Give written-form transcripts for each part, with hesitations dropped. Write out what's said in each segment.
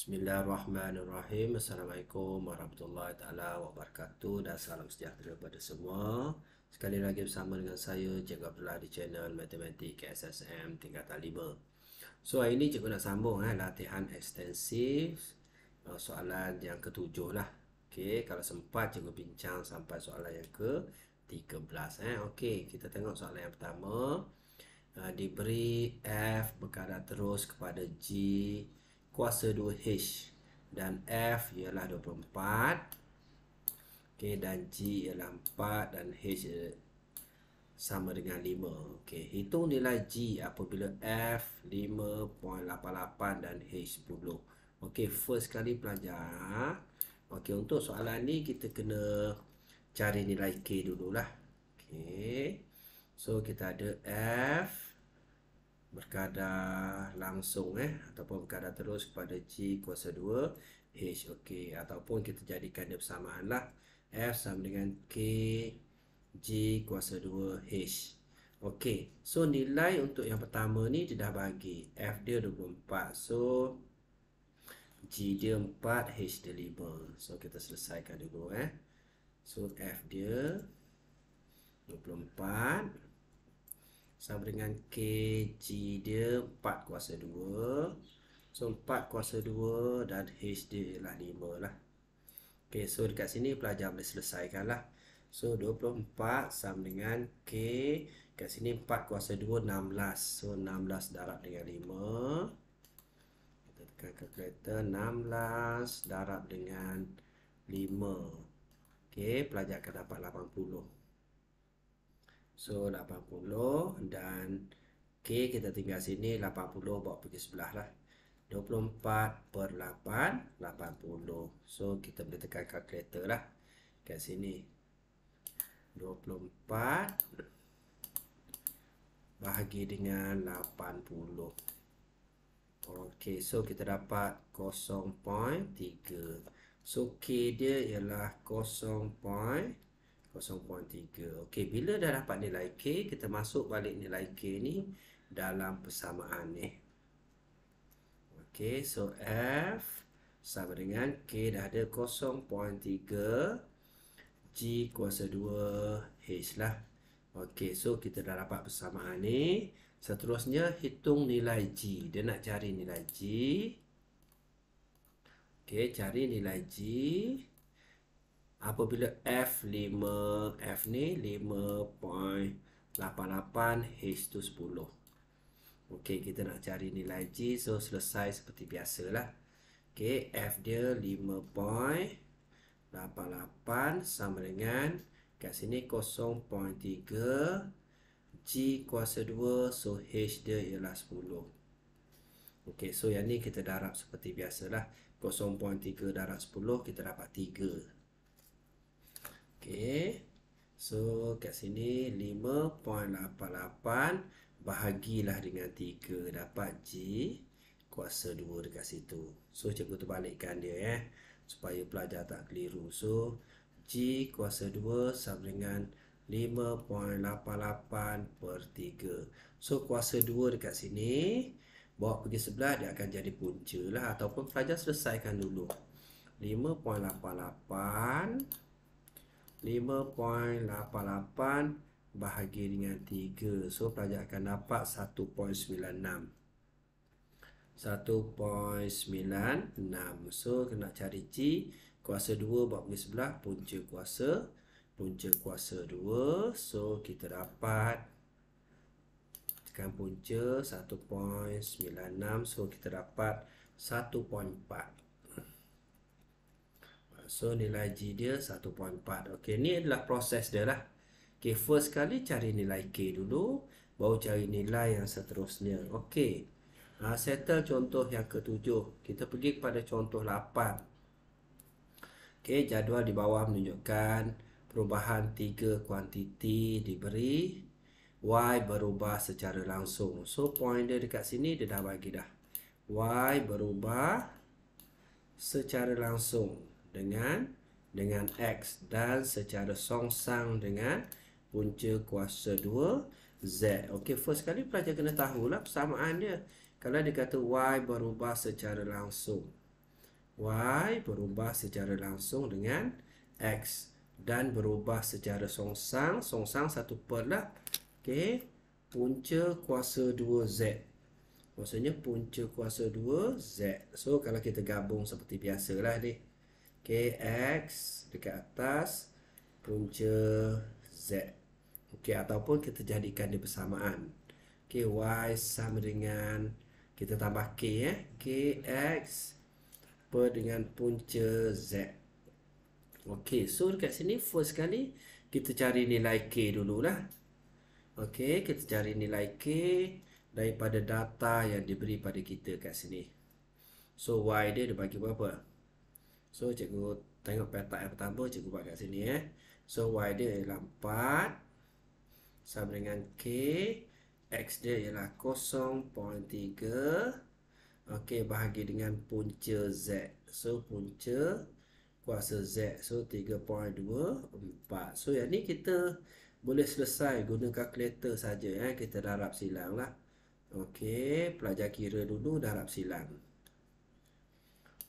Bismillahirrahmanirrahim. Assalamualaikum warahmatullahi taala wabarakatuh dan salam sejahtera kepada semua. Sekali lagi bersama dengan saya Cikgu Abdullah di channel Matematik KSSM tingkatan 5. So hari ini cikgu nak sambung latihan ekstensif soalan yang ketujuh lah. Okey, kalau sempat cikgu bincang sampai soalan yang ke-13 Okey, kita tengok soalan yang pertama. Diberi F berkadar terus kepada G kuasa 2H dan F ialah 24. Okey, dan G ialah 4 dan H sama dengan 5. Okey, hitung nilai G apabila F 5.88 dan H 10. Okey, first kali pelajar. Okey, untuk soalan ni kita kena cari nilai K dululah. Okey. So kita ada F berkadar langsung ataupun berkadar terus kepada G kuasa 2 H. Okey, ataupun kita jadikan dia bersamaan lah. F sama dengan K G kuasa 2 H. Okey, so nilai untuk yang pertama ni dia dah bagi. F dia 24. So G dia 4, H dia 5. So kita selesaikan dulu So F dia 24 sama dengan K G dia 4 kuasa 2. So 4 kuasa 2 dan H dia ialah 5 lah. Okey, so dekat sini pelajar boleh selesaikan lah. So 24 sama dengan K, kat sini 4 kuasa 2 16. So 16 darab dengan 5. Kita tekan kalkulator, 16 darab dengan 5. Okey, pelajar akan dapat 80. So 80 dan K kita tinggal sini, 80 bawa pergi sebelah lah. 24 per 8, 80. So kita boleh tekan kalkulator lah kat sini. 24 bahagi dengan 80. Okey, so kita dapat 0.3. So K dia ialah 0.3. Okey, bila dah dapat nilai K, kita masuk balik nilai K ni dalam persamaan ni. Okey, so F sama dengan K dah ada 0.3 G kuasa 2 H lah. Okey, so kita dah dapat persamaan ni. Seterusnya hitung nilai G. Dia nak cari nilai G. Okey, cari nilai G apabila F 5, F ni 5.88, H tu 10. Okey, kita nak cari nilai G. So selesai seperti biasalah. Okey, F dia 5.88 sama dengan kat sini 0.3 G kuasa 2. So H dia ialah 10. Okey, so yang ni kita darab seperti biasalah. 0.3 darab 10 kita dapat 3. Okey, so kat sini 5.88 bahagilah dengan 3, dapat G kuasa 2 dekat situ. So cikgu terbalikkan dia supaya pelajar tak keliru. So G kuasa 2 sama dengan 5.88 per 3. So kuasa 2 dekat sini bawa pergi sebelah, dia akan jadi punca lah. Ataupun pelajar selesaikan dulu. 5.88 bahagi dengan 3. So pelajar akan dapat 1.96. 1.96. So kena cari G kuasa 2 bawa pergi sebelah, punca kuasa 2. So kita dapat tekan punca 1.96. So kita dapat 1.4. So nilai G dia 1.4. Okey, ni adalah proses dia lah. Okey, first kali cari nilai K dulu, baru cari nilai yang seterusnya. Okey, settle contoh yang ke-7. Kita pergi kepada contoh 8. Okey, jadual di bawah menunjukkan perubahan 3 kuantiti diberi Y berubah secara langsung. So point dia dekat sini dia dah bagi dah. Y berubah secara langsung dengan X dan secara songsang dengan punca kuasa 2 Z. Okey, first kali pelajar kena tahulah persamaan dia. Kalau dia kata Y berubah secara langsung, Y berubah secara langsung dengan X dan berubah secara songsang satu per lah. Okey, punca kuasa 2Z. Maksudnya punca kuasa 2Z. So kalau kita gabung seperti biasalah ni. Okey, X dekat atas punca Z. Okey, ataupun kita jadikan dia persamaan. Okey, Y sama dengan, kita tambah K KX per dengan punca Z. Okey, so dekat sini first kali kita cari nilai K dululah. Okey, kita cari nilai K daripada data yang diberi pada kita kat sini. So Y dia bagi berapa? So cikgu tengok petak yang pertama, cikgu buat kat sini So Y dia ialah 4 sama dengan K. X dia ialah 0.3. Okey, bahagi dengan punca Z. So punca kuasa Z. So 3.24. So yang ni kita boleh selesai guna kalkulator saja kita darab silang lah. Okey, pelajar kira dulu darab silang.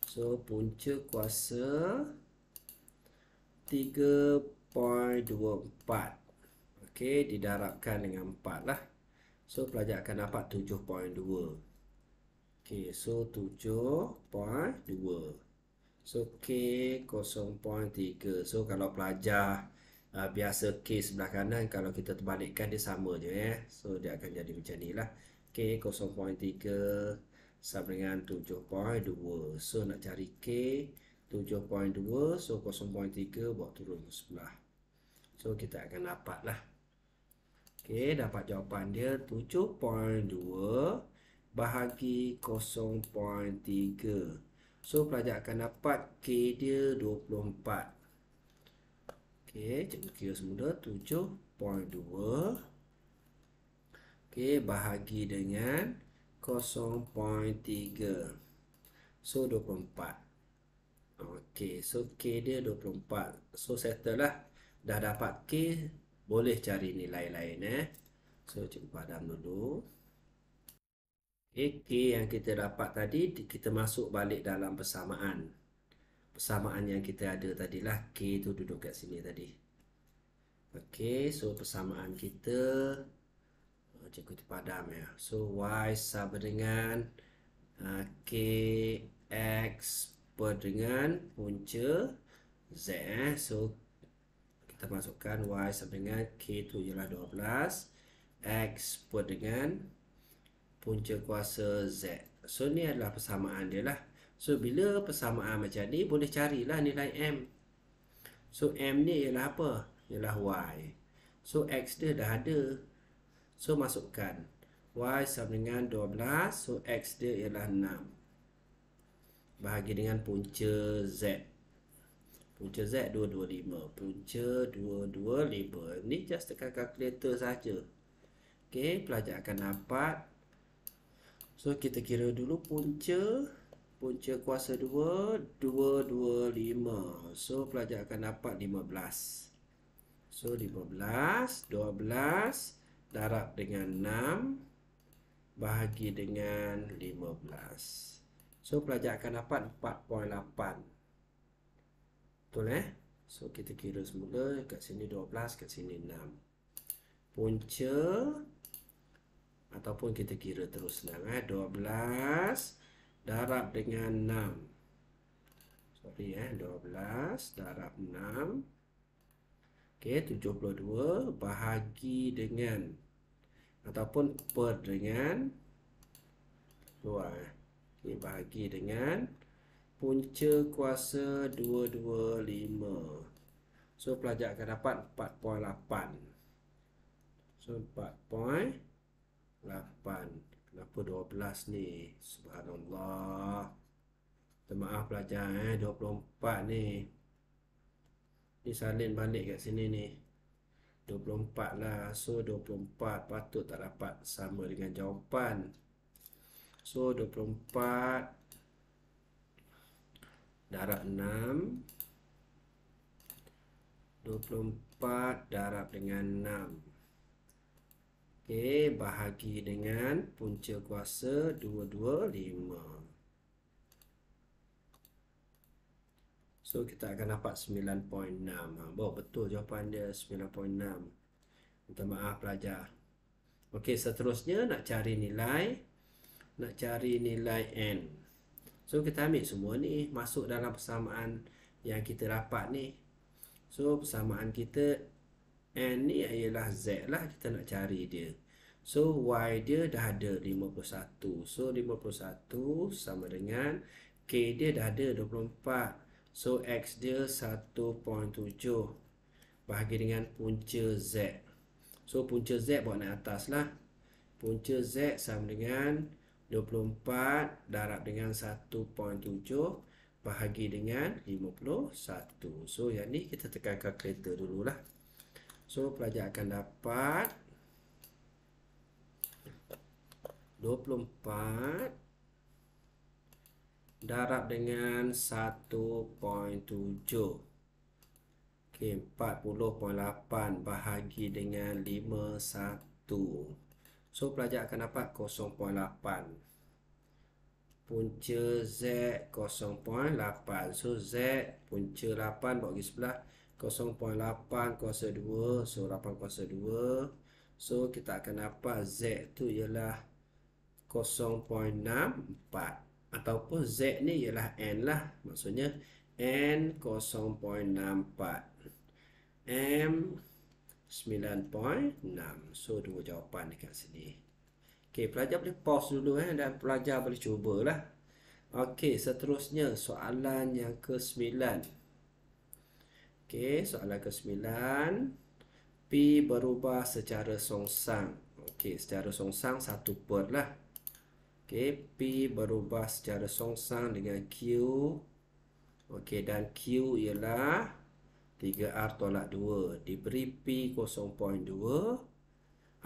So punca kuasa 3.24. Okey, didarabkan dengan 4 lah. So pelajar akan dapat 7.2. Okey, so 7.2. So K 0.3. So kalau pelajar biasa K sebelah kanan, kalau kita terbalikkan dia sama je So dia akan jadi macam ni lah. K 0.3 sama dengan 7.2. So nak cari K 7.2. So 0.3 buat turun ke sebelah. So kita akan dapat lah. Okey, dapat jawapan dia 7.2 bahagi 0.3. So pelajar akan dapat K dia 24. Okey, cikgu kira semula 7.2. Okey, bahagi dengan 0.3. So 24. Okey, so K dia 24. So settle lah. Dah dapat K, boleh cari nilai lain So cikgu padam dulu. K yang kita dapat tadi, kita masuk balik dalam persamaan. Persamaan yang kita ada tadilah, K tu duduk kat sini tadi. Okey, so persamaan kita, cikgu padam So Y sama dengan KX per dengan punca Z So kita masukkan Y sama dengan K tu ialah 12. X per dengan punca kuasa Z. So ni adalah persamaan dia lah. So bila persamaan macam ni, boleh carilah nilai M. So M ni ialah apa? Ialah Y. So X dia dah ada. So masukkan Y sama dengan 12. So X dia ialah 6 bahagi dengan punca Z. Punca Z 225. Punca 225. Ni just tekan kalkulator saja. Okey, pelajar akan dapat. So kita kira dulu punca kuasa 2 225. So pelajar akan dapat 15. So 15 12 darab dengan 6 bahagi dengan 15. So pelajar akan dapat 4.8. Betul So kita kira semula, kat sini 12, kat sini 6. Punca, ataupun kita kira terus senang 12 darab dengan 6. Sorry 12 darab 6. Okey, 72 bahagi dengan, ataupun per dengan 2. Okey, bahagi dengan punca kuasa 225. So pelajar akan dapat 4.8. So 4.8. Kenapa 12 ni? Subhanallah. Minta maaf pelajar 24 ni. Ni salin balik kat sini ni. 24 lah. So 24 patut tak dapat sama dengan jawapan. So 24 darab 6. 24 darab dengan 6. Okey, bahagi dengan punca kuasa 225. So kita akan dapat 9.6. Betul jawapan dia 9.6. Minta maaf pelajar. Okey, seterusnya nak cari nilai n. So kita ambil semua ni masuk dalam persamaan yang kita dapat ni. So persamaan kita n ni ialah z lah, kita nak cari dia. So y dia dah ada 51. So 51 sama dengan k dia dah ada 24. So x dia 1.7 bahagi dengan punca z. So punca z bawa naik atas lah. Punca z sama dengan 24 darab dengan 1.7 bahagi dengan 51. So yang ni kita tekan kalkulator dululah. So pelajar akan dapat 24 darab dengan 1.7. Okey, 40.8 bahagi dengan 51. So pelajar akan dapat 0.8. Punca Z 0.8. So Z punca 8 bawa pergi sebelah. 0.8 kuasa 2. So 8 kuasa 2. So kita akan dapat Z tu ialah 0.64. Ataupun Z ni ialah N lah. Maksudnya N 0.64. M 9.6. So dua jawapan dekat sini. Okey, pelajar boleh pause dulu dan pelajar boleh cubalah. Okey, seterusnya soalan yang ke-9. Okey, soalan ke-9. P berubah secara songsang. Okey, secara songsang 1/4 lah. Okey, P berubah secara songsang dengan Q. Okey, dan Q ialah 3R tolak 2. Diberi P 0.2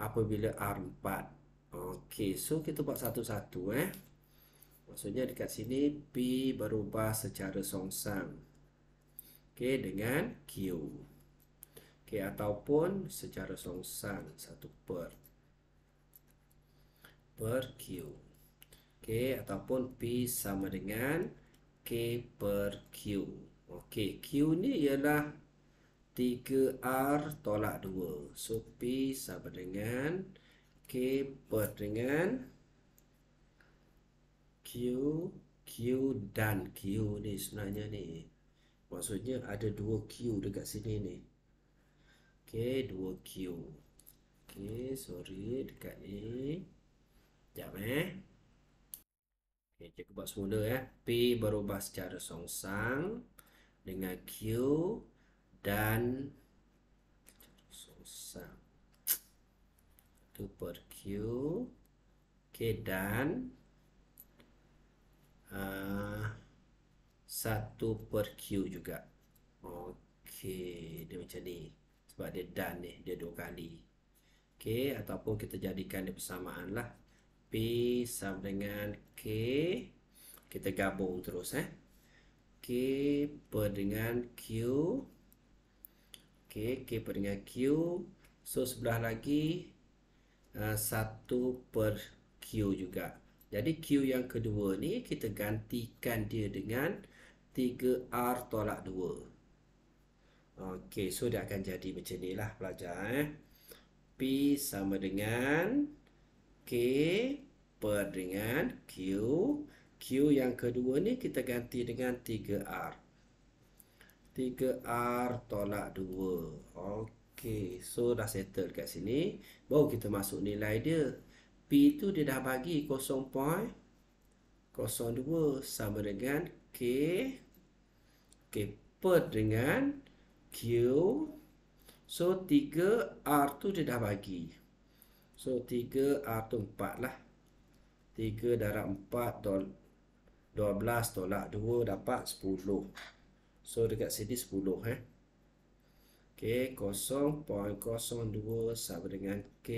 apabila R 4. Okey, so kita buat satu-satu Maksudnya dekat sini P berubah secara songsang. Okey, dengan Q. Okey, ataupun secara songsang 1/4 per Q. Okey, ataupun P sama dengan K per Q. Okey, Q ni ialah 3R tolak 2. So P sama dengan K per dengan Q. Q dan Q ni sebenarnya ni. Maksudnya ada 2 Q dekat sini ni. Okey, 2 Q. Okey, sorry dekat ni. Sekejap Okey, cikgu buat semula P berubah secara songsang dengan Q dan songsang 1 per Q. Okey, dan 1 per Q juga. Okey, dia macam ni. Sebab dia dan ni, dia 2 kali. Okey, ataupun kita jadikan dia persamaan lah. P sama dengan K. Kita gabung terus K per dengan Q. Okey, K per dengan Q. So sebelah lagi 1 per Q juga. Jadi Q yang kedua ni kita gantikan dia dengan 3R tolak 2. Okey, so dia akan jadi macam ni lah pelajar P sama dengan K per dengan Q. Q yang kedua ni kita ganti dengan 3R. 3R tolak 2. Okey, so dah settle kat sini. Baru kita masuk nilai dia. P tu dia dah bagi 0.02 sama dengan K. Okey, per dengan Q. So 3R tu dia dah bagi. So 3R tu 4 lah. 3 darab 4 12 tolak 2 dapat 10. So dekat sini 10 Okey, 0.02 sama dengan K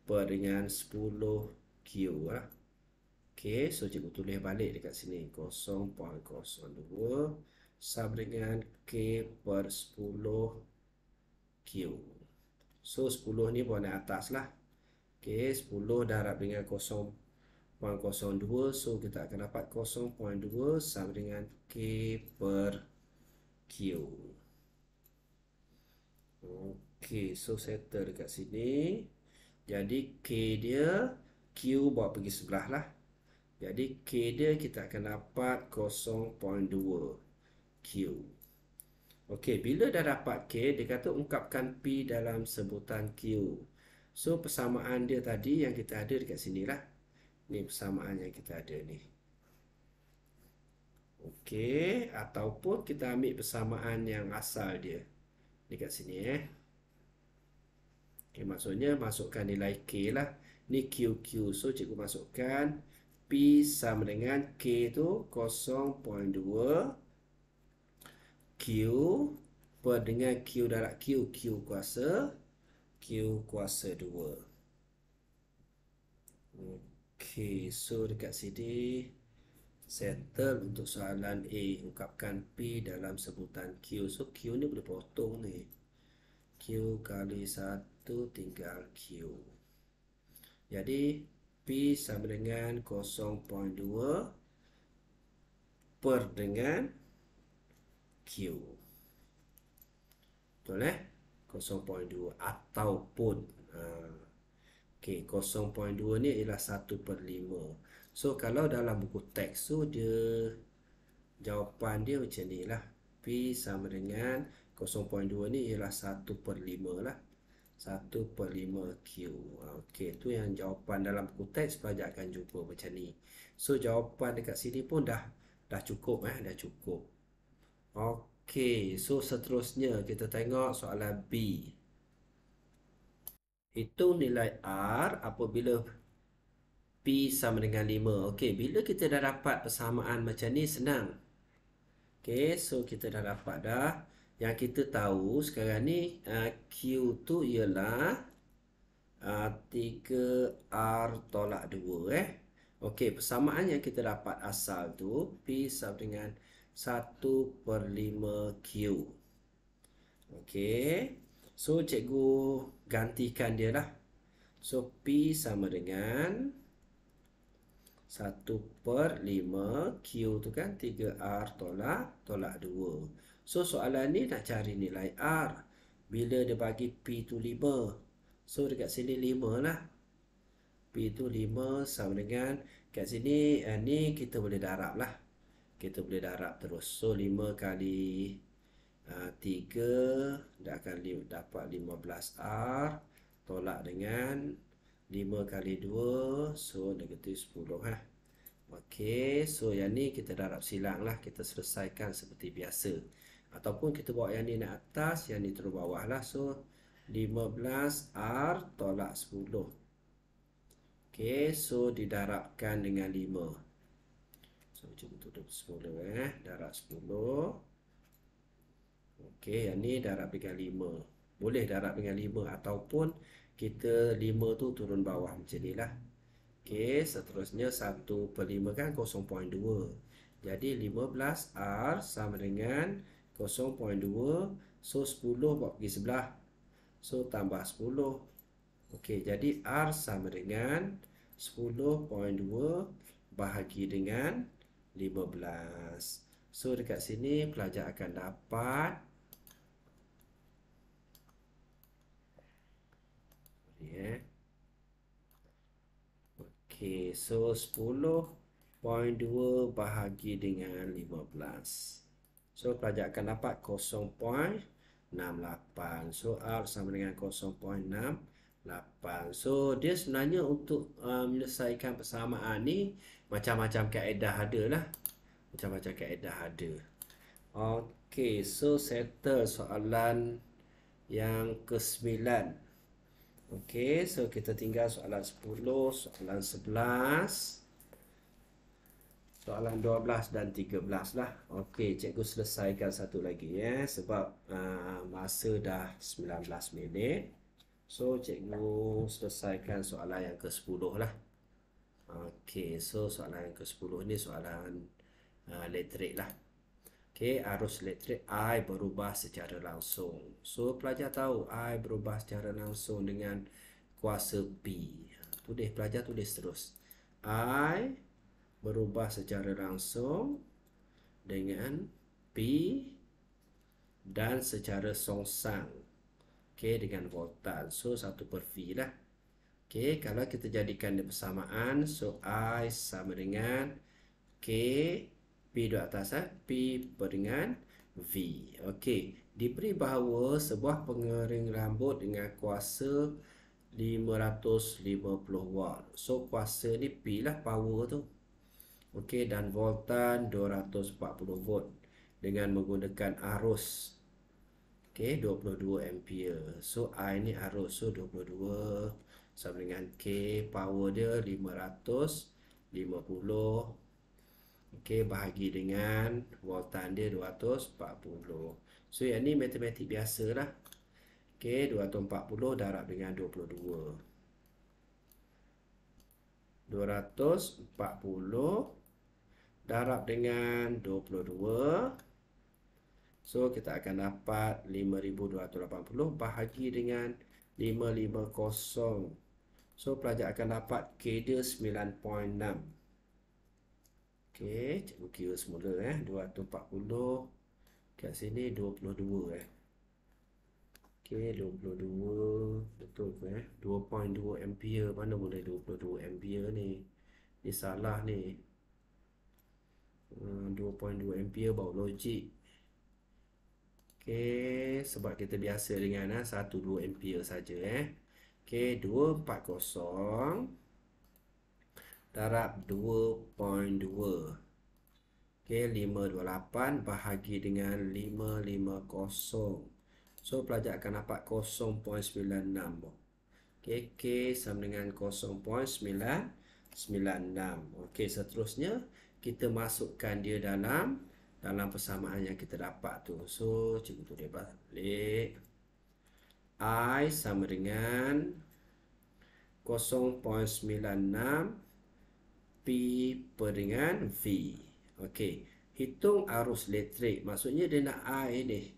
per dengan 10 Q lah. Okey, so cikgu tulis balik dekat sini 0.02 sama dengan K per 10 Q. So 10 ni bawa naik atas lah. Okey, 10 darab dengan 0.02. So kita akan dapat 0.2 sama dengan K per Q. Okey, so settle dekat sini. Jadi K dia, Q bawa pergi sebelah lah. Jadi K dia kita akan dapat 0.2 Q. Okey, bila dah dapat K, dia kata ungkapkan P dalam sebutan Q. So persamaan dia tadi yang kita ada dekat sini lah. Ni persamaan yang kita ada ni. Okey, ataupun kita ambil persamaan yang asal dia dekat sini Okay, maksudnya masukkan nilai K lah. Ni QQ. So cikgu masukkan P sama dengan K tu 0.2 Q per dengan Q darab Q. Q kuasa 2. Okey, so dekat sini settle untuk soalan A. Ungkapkan P dalam sebutan Q. So Q ni boleh potong ni. Q kali 1 tinggal Q. Jadi P sama dengan 0.2 per dengan Q. Betul 0.2 ataupun okay, 0.2 ni ialah 1/5. So kalau dalam buku teks tu dia jawapan dia macam ni lah. P sama dengan 0.2 ni ialah 1/5 lah. 1/5 Q. Okey, tu yang jawapan dalam buku teks pelajar akan jumpa macam ni. So jawapan dekat sini pun dah cukup dah cukup. Okey, so seterusnya kita tengok soalan B. Hitung nilai R apabila P sama dengan 5. Okey, bila kita dah dapat persamaan macam ni senang. Okey, so kita dah dapat dah. Yang kita tahu sekarang ni Q tu ialah 3R tolak 2 Okey, persamaan yang kita dapat asal tu P sama dengan 1/5 Q. Okey, so cikgu gantikan dia lah. So P sama dengan 1/5 Q tu kan 3R tolak 2. So soalan ni nak cari nilai R. Bila dia bagi P tu 5. So dekat sini 5 lah. P tu 5 sama dengan, kat sini ni kita boleh darab lah. Kita boleh darab terus. So 5 kali 3 dia akan dapat 15R tolak dengan 5 kali 2, so negatif 10 Okey, so yang ni kita darab silang lah. Kita selesaikan seperti biasa. Ataupun kita bawa yang ni naik atas, yang ni turun bawah lah. So 15R tolak 10. Okey, so didarabkan dengan 5. So cuba tutup 10 darab 10. Okey, yang ni darab dengan 5. Boleh darab dengan 5 ataupun kita 5 tu turun bawah macam ni lah. Okey, seterusnya 1/5 kan 0.2. Jadi 15R sama dengan 0.2. So 10 bawa pergi sebelah. So tambah 10. Okey, jadi R sama dengan 10.2 bahagi dengan 15. So dekat sini pelajar akan dapat Okey, so 10.2 bahagi dengan 15. So pelajar akan dapat 0.68. So R sama dengan 0.68. So dia sebenarnya untuk menyelesaikan persamaan ni macam-macam kaedah ada lah. Macam-macam kaedah ada. Okey, so settle soalan yang ke-9. Okey, so kita tinggal soalan 10, soalan 11, soalan 12 dan 13 lah. Okey, cikgu selesaikan satu lagi sebab masa dah 19 minit. So cikgu selesaikan soalan yang ke-10 lah. Okey, so soalan yang ke-10 ni soalan elektrik lah. Okey, arus elektrik I berubah secara langsung. So pelajar tahu I berubah secara langsung dengan kuasa P. Pelajar tulis terus. I berubah secara langsung dengan P dan secara songsang, okey, dengan voltan. So 1/V lah. Okey, kalau kita jadikan dia persamaan, so I sama dengan K P dua atas, P dengan V. Okey, diberi bahawa sebuah pengering rambut dengan kuasa 550 watt. So kuasa ni P lah, power tu. Okey, dan voltan 240 volt dengan menggunakan arus, okey, 22 ampere. So I ni arus, so 22 sama dengan K, power dia 550, okey, bahagi dengan voltan dia 240. So yang ni matematik biasa lah. Okey, 240 darab dengan 22. 240 darab dengan 22. So kita akan dapat 5280 bahagi dengan 550. So pelajar akan dapat K dia 9.6. Okey, cikgu kira semula 240 kat sini 22 Okey, 22 betul ke 2.2 ampere. Mana boleh 22 ampere ni? Ni salah ni. 2.2 ampere baru logik. Okey, sebab kita biasa dengan 1-2 ampere saja Okey, 240 darab 2.2. Okey, 528 bahagi dengan 550. So pelajar akan dapat 0.96. Okey, K sama dengan 0.996. Okey, seterusnya kita masukkan dia dalam persamaan yang kita dapat tu. So cikgu tulis balik. I sama dengan 0.96 P dengan V. Okey, hitung arus elektrik. Maksudnya dia nak I ni,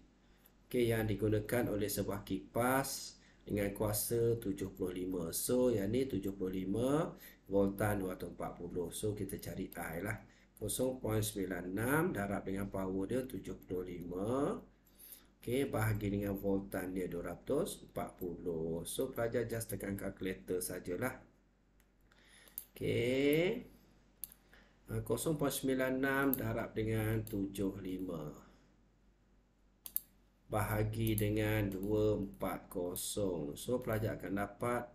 okey, yang digunakan oleh sebuah kipas dengan kuasa 75. So yang ni 75, voltan 240. So kita cari I lah. 0.96 darab dengan power dia 75. Okey, bahagi dengan voltan dia 240. So pelajar just tekan kalkulator sajalah. Okey, 0.96 darab dengan 75 bahagi dengan 240. So pelajar akan dapat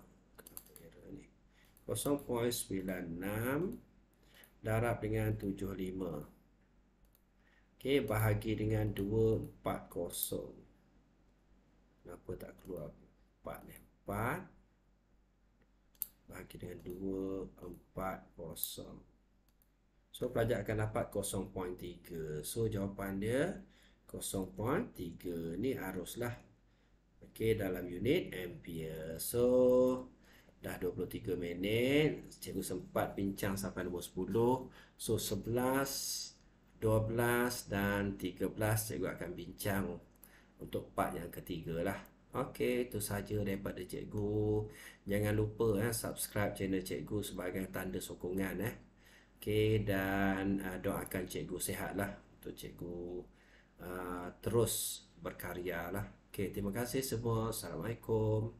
0.96 darab dengan 75. Okey, bahagi dengan 240. Kenapa tak keluar 4 ni? 4 bahagi dengan 240. So pelajar akan dapat 0.3. So jawapan dia 0.3. Ni arus lah. Okey, dalam unit ampere. So dah 23 minit. Cikgu sempat bincang sampai nombor 10. So 11, 12 dan 13 cikgu akan bincang untuk part yang ketiga lah. Okey, itu saja daripada cikgu. Jangan lupa subscribe channel cikgu sebagai tanda sokongan Okey, dan doakan cikgu sihat lah untuk cikgu terus berkarya lah. Okey, terima kasih semua. Assalamualaikum.